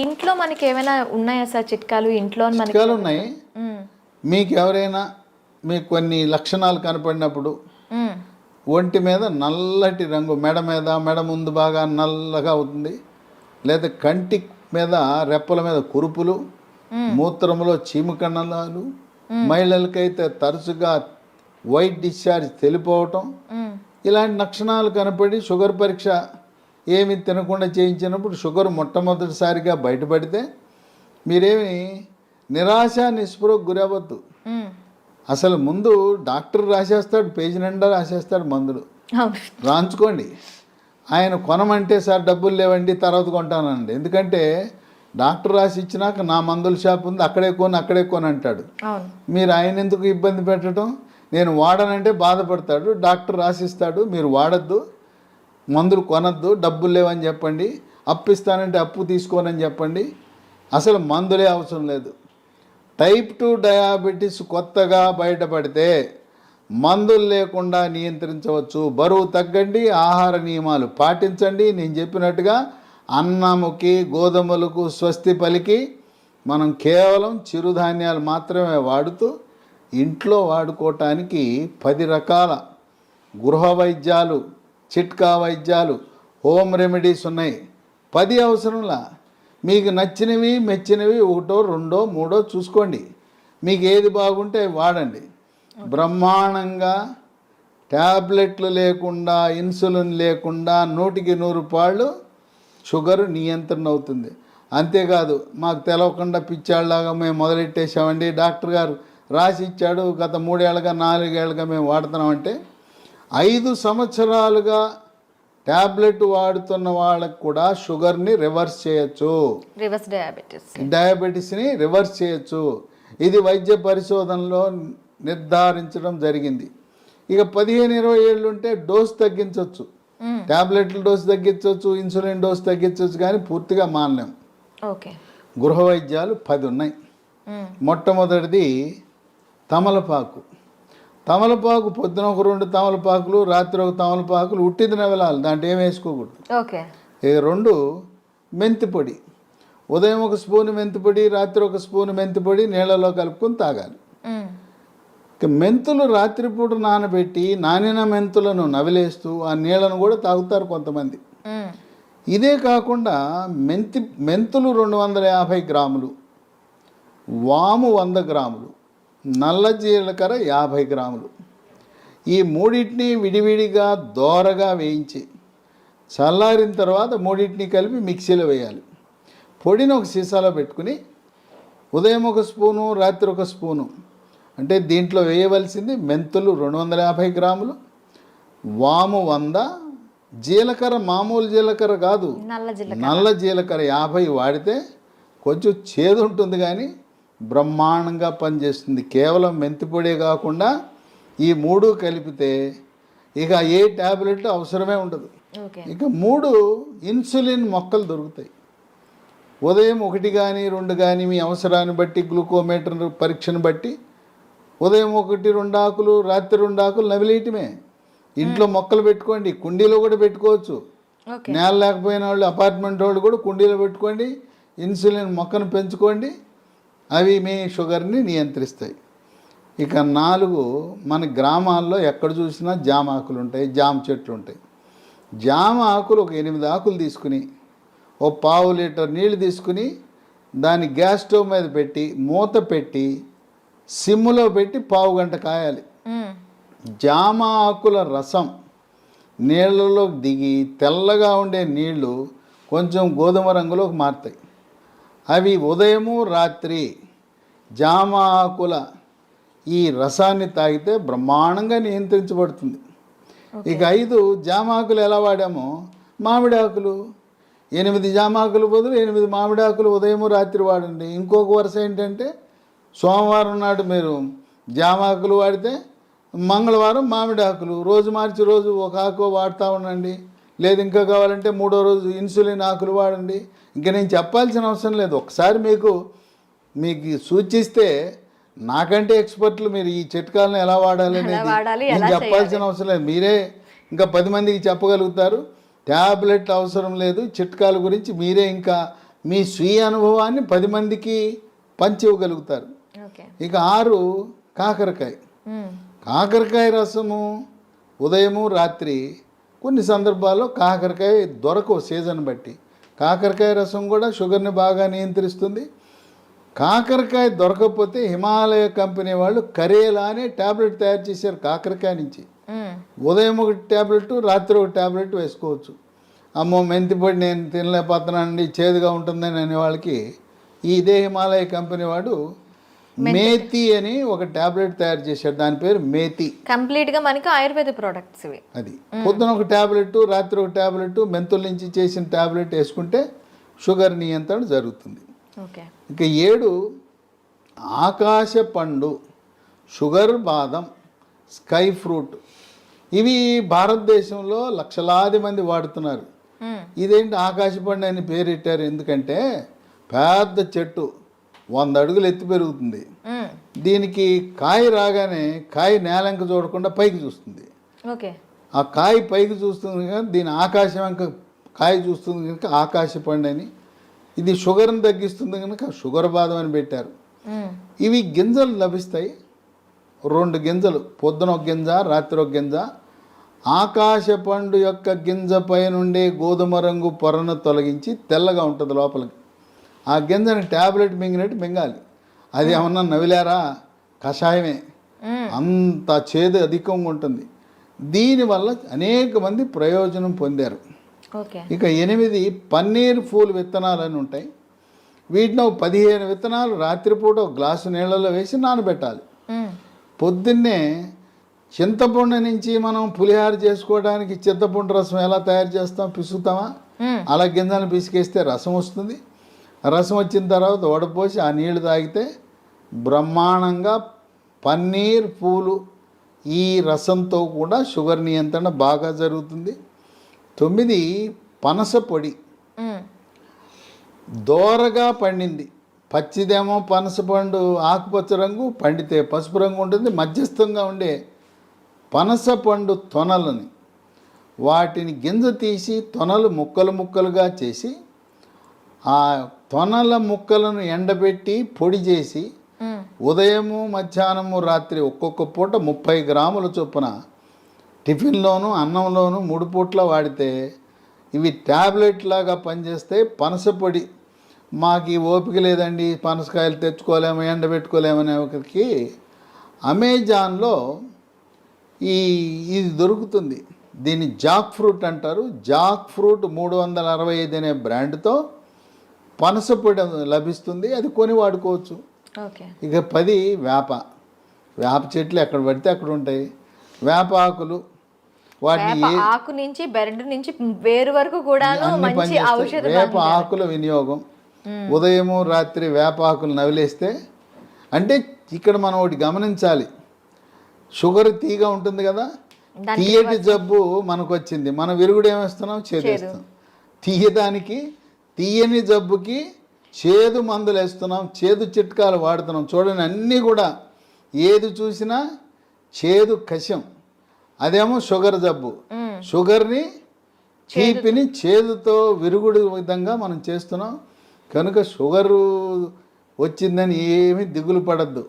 ఇంట్లో మనకి ఏమైనా ఉన్నాయా సార్ చిట్కాలు? ఇంట్లో చిట్కాలు ఉన్నాయి. మీకు ఎవరైనా మీకు కొన్ని లక్షణాలు కనపడినప్పుడు ఒంటి మీద నల్లటి రంగు, మెడ ముందు బాగా నల్లగా అవుతుంది, లేదా కంటి మీద రెప్పల మీద కురుపులు, మూత్రంలో చీమకణాలు, మహిళలకైతే తరచుగా వైట్ డిశ్చార్జ్ తెలిపోవటం, ఇలాంటి లక్షణాలు కనపడి షుగర్ పరీక్ష ఏమి తినకుండా చేయించినప్పుడు షుగర్ మొట్టమొదటిసారిగా బయటపడితే మీరేమి నిరాశ నిస్పృహకు గురవద్దు. అసలు ముందు డాక్టర్ రాసేస్తాడు, పేజీ నిండా రాసేస్తాడు మందులు, రాంచుకోండి. ఆయన కొనమంటే సార్ డబ్బులు లేవండి తర్వాత కొంటానండి, ఎందుకంటే డాక్టర్ రాసి ఇచ్చినాక నా మందుల షాప్ ఉంది అక్కడే కొని అంటాడు. మీరు ఆయన ఎందుకు ఇబ్బంది పెట్టడం? నేను వాడనంటే బాధపడతాడు, డాక్టర్ రాసిస్తాడు, మీరు వాడద్దు, మందులు కొనద్దు, డబ్బులు లేవని చెప్పండి, అప్పు ఇస్తానంటే అప్పు తీసుకోనని చెప్పండి. అసలు మందులే అవసరం లేదు. టైప్ 2 డయాబెటీస్ కొత్తగా బయటపడితే మందులు లేకుండా నియంత్రించవచ్చు. బరువు తగ్గండి, ఆహార నియమాలు పాటించండి. నేను చెప్పినట్టుగా అన్నముకి గోధుమలకు స్వస్తి పలికి మనం కేవలం చిరుధాన్యాలు మాత్రమే వాడుతూ ఇంట్లో వాడుకోవటానికి 10 రకాల గృహ వైద్యాలు, చిట్కా వైద్యాలు, హోమ్ రెమెడీస్ ఉన్నాయి. 10 అవసరంలా. మీకు నచ్చినవి మెచ్చినవి 1, 2, 3 చూసుకోండి. మీకు ఏది బాగుంటే వాడండి. బ్రహ్మాండంగా ట్యాబ్లెట్లు లేకుండా, ఇన్సులిన్ లేకుండా 100కి 100 పాళ్ళు షుగర్ నియంత్రణ అవుతుంది. అంతేకాదు మాకు తెలవకుండా పిచ్చాళ్ళలాగా మేము మొదలెట్టేసామండి, డాక్టర్ గారు రాసి ఇచ్చాడు, గత 3 ఏళ్ళగా 4 ఏళ్ళగా మేము వాడుతున్నామంటే 5 సంవత్సరాలుగా ట్యాబ్లెట్ వాడుతున్న వాళ్ళకు కూడా షుగర్ని రివర్స్ చేయొచ్చు, డయాబెటీస్ని రివర్స్ చేయొచ్చు. ఇది వైద్య పరిశోధనలో నిర్ధారించడం జరిగింది. ఇక 15-20 ఏళ్ళు ఉంటే డోస్ తగ్గించవచ్చు, ట్యాబ్లెట్ల డోస్ తగ్గించవచ్చు, ఇన్సులిన్ డోస్ తగ్గించవచ్చు, కానీ పూర్తిగా మానలేం. గృహ వైద్యాలు 10 ఉన్నాయి. మొట్టమొదటిది తమలపాకు. తమలపాకు పొద్దున ఒక 2 తమలపాకులు, రాత్రి ఒక తమలపాకులు ఉట్టిది నవలాలి, దాంట్లో ఏం వేసుకోకూడదు. ఇక 2 మెంతిపొడి. ఉదయం 1 స్పూను మెంతిపొడి, రాత్రి 1 స్పూను మెంతిపొడి నీళ్ళలో కలుపుకొని తాగాలి. ఇక మెంతులు రాత్రిపూట నానబెట్టి నానిన మెంతులను నవిలేస్తూ ఆ నీళ్ళను కూడా తాగుతారు కొంతమంది. ఇదే కాకుండా మెంతులు 250 గ్రాములు, వాము 100 గ్రాములు, నల్ల జీలకర్ర 50 గ్రాములు, ఈ మూడింటిని విడివిడిగా దోరగా వేయించి చల్లారిన తర్వాత మూడింటిని కలిపి మిక్సీలో వేయాలి. పొడిని ఒక సీసాలో పెట్టుకుని ఉదయం 1 స్పూను, రాత్రి 1 స్పూను, అంటే దీంట్లో వేయవలసింది మెంతులు 250 గ్రాములు, వాము 100, జీలకర్ర మామూలు జీలకర్ర కాదు, నల్ల జీలకర్ర 50 వాడితే కొంచెం చేదు ఉంటుంది కానీ బ్రహ్మాండంగా పనిచేస్తుంది. కేవలం మెంతిపొడే కాకుండా ఈ 3 కలిపితే ఇక ఏ ట్యాబ్లెట్ అవసరమే ఉండదు. ఇక 3 ఇన్సులిన్ మొక్కలు దొరుకుతాయి. ఉదయం 1 కానీ 2 కానీ మీ అవసరాన్ని బట్టి, గ్లూకోమీటర్ పరీక్షను బట్టి ఉదయం 1, 2 ఆకులు, రాత్రి 2 ఆకులు నవిలేయటమే. ఇంట్లో మొక్కలు పెట్టుకోండి, కుండీలో కూడా పెట్టుకోవచ్చు. నేల లేకపోయిన వాళ్ళు, అపార్ట్మెంట్ వాళ్ళు కూడా కుండీలో పెట్టుకోండి, ఇన్సులిన్ మొక్కను పెంచుకోండి, అవి మీ షుగర్ని నియంత్రిస్తాయి. ఇక 4 మన గ్రామాల్లో ఎక్కడ చూసినా జామ ఆకులు ఉంటాయి, జామ చెట్లు ఉంటాయి. జామ ఆకులు ఒక 8 ఆకులు తీసుకుని ఓ 1/2 లీటర్ నీళ్ళు తీసుకుని దాన్ని గ్యాస్ స్టవ్ మీద పెట్టి మూత పెట్టి సిమ్ములో పెట్టి 1/2 గంట కాయాలి. జామ ఆకుల రసం నీళ్ళలో దిగి తెల్లగా ఉండే నీళ్లు కొంచెం గోధుమ రంగులోకి మారుతాయి. అవి ఉదయము రాత్రి జామ ఆకుల ఈ రసాన్ని తాగితే బ్రహ్మాండంగా నియంత్రించబడుతుంది. ఇక 5 జామ ఆకులు ఎలా వాడామో, మామిడి ఆకులు 8 జామ ఆకులు బదులు 8 మామిడి ఆకులు ఉదయము రాత్రి వాడండి. ఇంకొక వరుస ఏంటంటే సోమవారం నాడు మీరు జామ ఆకులు వాడితే మంగళవారం మామిడి ఆకులు, రోజు మార్చి రోజు 1 ఆకు వాడుతూ ఉండండి. లేదు ఇంకా కావాలంటే 3వ రోజు ఇన్సులిన్ ఆకులు వాడండి. ఇంకా నేను చెప్పాల్సిన అవసరం లేదు. ఒకసారి మీకు సూచిస్తే నాకంటే ఎక్స్పర్ట్లు మీరు ఈ చిట్కాలను ఎలా వాడాలి అనేది నేను చెప్పాల్సిన అవసరం లేదు. మీరే ఇంకా 10 మందికి చెప్పగలుగుతారు. ట్యాబ్లెట్ అవసరం లేదు, చిట్కాల గురించి మీరే ఇంకా మీ స్వీయ అనుభవాన్ని 10 మందికి పంచి ఇవ్వగలుగుతారు. ఓకే. ఇక 6 కాకరకాయ. కాకరకాయ రసము ఉదయము రాత్రి కొన్ని సందర్భాల్లో కాకరకాయ దొరకవు సీజన్ బట్టి. కాకరకాయ రసం కూడా షుగర్ని బాగా నియంత్రిస్తుంది. కాకరకాయ దొరకకపోతే హిమాలయ కంపెనీ వాళ్ళు కరేలా అనే ట్యాబ్లెట్ తయారు చేశారు కాకరకాయ నుంచి. ఉదయం ఒక ట్యాబ్లెట్, రాత్రి ఒక ట్యాబ్లెట్ వేసుకోవచ్చు. అమ్మో మెంతిపొడి నేను తినలేకపోతున్నానండి, చేదుగా ఉంటుందని అనే వాళ్ళకి ఇదే హిమాలయ కంపెనీ వాడు మేతి అని ఒక ట్యాబ్లెట్ తయారు చేశాడు. దాని పేరు మేతి. కంప్లీట్గా మనకి ఆయుర్వేద ప్రోడక్ట్స్ ఇవి. అది పొద్దున ఒక ట్యాబ్లెట్, రాత్రి ఒక ట్యాబ్లెట్, మెంతుల నుంచి చేసిన ట్యాబ్లెట్ వేసుకుంటే షుగర్ నియంత్రణ జరుగుతుంది. ఓకే. ఇక 7 ఆకాశ పండు, షుగర్ బాదం, స్కై ఫ్రూట్. ఇవి భారతదేశంలో లక్షలాది మంది వాడుతున్నారు. ఇదేంటి ఆకాశ పండు అని పేరెట్టారు ఎందుకంటే పెద్ద చెట్టు 100 అడుగులు ఎత్తి పెరుగుతుంది. దీనికి కాయ రాగానే కాయ నేలంక చూడకుండా పైకి చూస్తుంది. ఓకే. ఆ కాయ పైకి చూస్తుంది కనుక దీని ఆకాశం వెంక కాయ చూస్తుంది కనుక ఆకాశ పండు అని. ఇది షుగర్ని తగ్గిస్తుంది కనుక షుగర్ బాదం అని పెట్టారు. ఇవి గింజలు లభిస్తాయి. 2 గింజలు, పొద్దున ఒక గింజ, రాత్రి ఒక గింజ. ఆకాశ పండు యొక్క గింజ పైనుండే గోధుమ రంగు పొరను తొలగించి తెల్లగా ఉంటుంది లోపలికి. ఆ గింజని ట్యాబ్లెట్ మింగినట్టు మింగాలి. అది ఏమన్నా నవిలారా, కషాయమే. అంత చేదు అధికంగా ఉంటుంది. దీనివల్ల అనేక మంది ప్రయోజనం పొందారు. ఇక 8 పన్నీర్ పూలు విత్తనాలు అని ఉంటాయి. వీటిని 15 విత్తనాలు రాత్రిపూట ఒక గ్లాసు నీళ్ళలో వేసి నానబెట్టాలి. పొద్దున్నే చింతపండు నుంచి మనం పులిహార చేసుకోవడానికి చింతపండు రసం ఎలా తయారు చేస్తాం, పిసుకుతామా? అలా గింజలను పిసికేస్తే రసం వస్తుంది. రసం వచ్చిన తర్వాత వడపోసి ఆ నీళ్లు తాగితే బ్రహ్మాండంగా పన్నీర్ పూలు ఈ రసంతో కూడా షుగర్ నియంత్రణ బాగా జరుగుతుంది. 9 పనస పొడి. దోరగా పండింది. పచ్చిదేమో పనస పండు ఆకుపచ్చ రంగు, పండితే పసుపు రంగు ఉంటుంది. మధ్యస్థంగా ఉండే పనస పండు తొనలని వాటిని గింజ తీసి తొనలు ముక్కలు ముక్కలుగా చేసి ఆ తొనల ముక్కలను ఎండబెట్టి పొడి చేసి ఉదయము మధ్యాహ్నము రాత్రి ఒక్కొక్క పూట 30 గ్రాముల చొప్పున టిఫిన్లోను అన్నంలోను 3 పూట్ల వాడితే ఇవి ట్యాబ్లెట్ లాగా పనిచేస్తే. పనస పొడి మాకు ఈ ఓపిక లేదండి, పనసకాయలు తెచ్చుకోలేము, ఎండబెట్టుకోలేమనే ఒకరికి అమెజాన్లో ఇది దొరుకుతుంది. దీన్ని జాక్ ఫ్రూట్ అంటారు. జాక్ ఫ్రూట్ 365 అనే బ్రాండ్తో పనస పొడి లభిస్తుంది. అది కొని వాడుకోవచ్చు. ఇక 10 వేప చెట్లు ఎక్కడ పడితే అక్కడ ఉంటాయి. వేప ఆకులు, వాటిని ఆకు నుంచి బెరడు నుంచి వేరు వరకు కూడా వేప ఆకుల వినియోగం. ఉదయము రాత్రి వేప ఆకులు నవిలేస్తే, అంటే ఇక్కడ మనం ఒకటి గమనించాలి. షుగర్ తీగా ఉంటుంది కదా, తీయటి జబ్బు మనకు వచ్చింది, మనం విరుగుడు ఏమేస్తున్నాం, చేదేస్తాం. తీయదానికి తీయని జబ్బుకి చేదు మందులు వేస్తున్నాం, చేదు చిట్కాలు వాడుతున్నాం. చూడండి, అన్నీ కూడా ఏది చూసినా చేదు కషం. అదేమో షుగర్ జబ్బు. షుగర్ని తీపిని చేదుతో విరుగుడు విధంగా మనం చేస్తున్నాం. కనుక షుగరు వచ్చిందని ఏమీ దిగులు పడద్దు.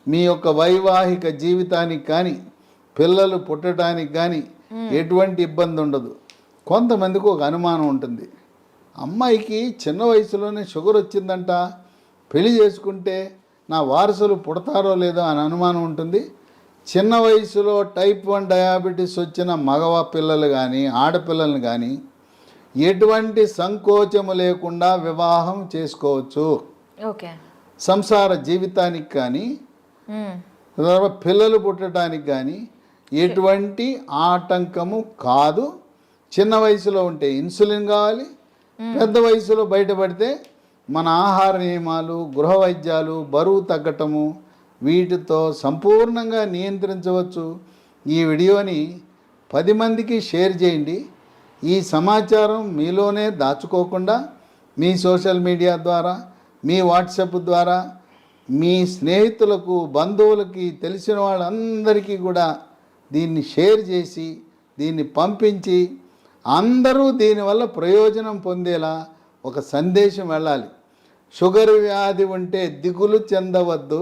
మీ యొక్క వైవాహిక జీవితానికి కానీ పిల్లలు పుట్టడానికి కానీ ఎటువంటి ఇబ్బంది ఉండదు. కొంతమందికి ఒక అనుమానం ఉంటుంది, అమ్మాయికి చిన్న వయసులోనే షుగర్ వచ్చిందంట, పెళ్లి చేసుకుంటే నా వారసులు పుడతారో లేదో అని అనుమానం ఉంటుంది. చిన్న వయసులో టైప్ 1 డయాబెటీస్ వచ్చిన మగవ పిల్లలు కానీ ఆడపిల్లలను కానీ ఎటువంటి సంకోచము లేకుండా వివాహం చేసుకోవచ్చు. సంసార జీవితానికి కానీ పిల్లలు పుట్టడానికి కానీ ఎటువంటి ఆటంకము కాదు. చిన్న వయసులో ఉంటే ఇన్సులిన్ కావాలి, పెద్ద వయసులో బయటపడితే మన ఆహార నియమాలు, గృహ వైద్యాలు, బరువు తగ్గటము, వీటితో సంపూర్ణంగా నియంత్రించవచ్చు. ఈ వీడియోని 10 మందికి షేర్ చేయండి. ఈ సమాచారం మీలోనే దాచుకోకుండా మీ సోషల్ మీడియా ద్వారా, మీ వాట్సాప్ ద్వారా, మీ స్నేహితులకు, బంధువులకి, తెలిసిన వాళ్ళందరికీ కూడా దీన్ని షేర్ చేసి దీన్ని పంపించి అందరూ దీనివల్ల ప్రయోజనం పొందేలా ఒక సందేశం వెళ్ళాలి. షుగర్ వ్యాధి ఉంటే దిగులు చెందవద్దు,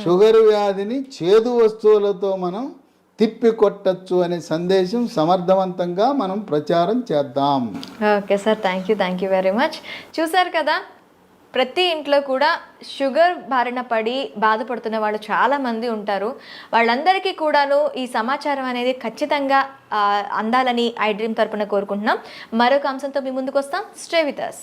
షుగర్ వ్యాధిని చేదు వస్తువులతో మనం తిప్పి కొట్టచ్చు అనే సందేశం సమర్థవంతంగా మనం ప్రచారం చేద్దాం. Okay sir, thank you very much. చూసారు కదా, ప్రతి ఇంట్లో కూడా షుగర్ బారిన పడి బాధపడుతున్న వాళ్ళు చాలామంది ఉంటారు. వాళ్ళందరికీ కూడాను ఈ సమాచారం అనేది ఖచ్చితంగా అందాలని ఐ డ్రీమ్ తరపున కోరుకుంటున్నాం. మరొక అంశంతో మీ ముందుకు వస్తాం. Stay with us.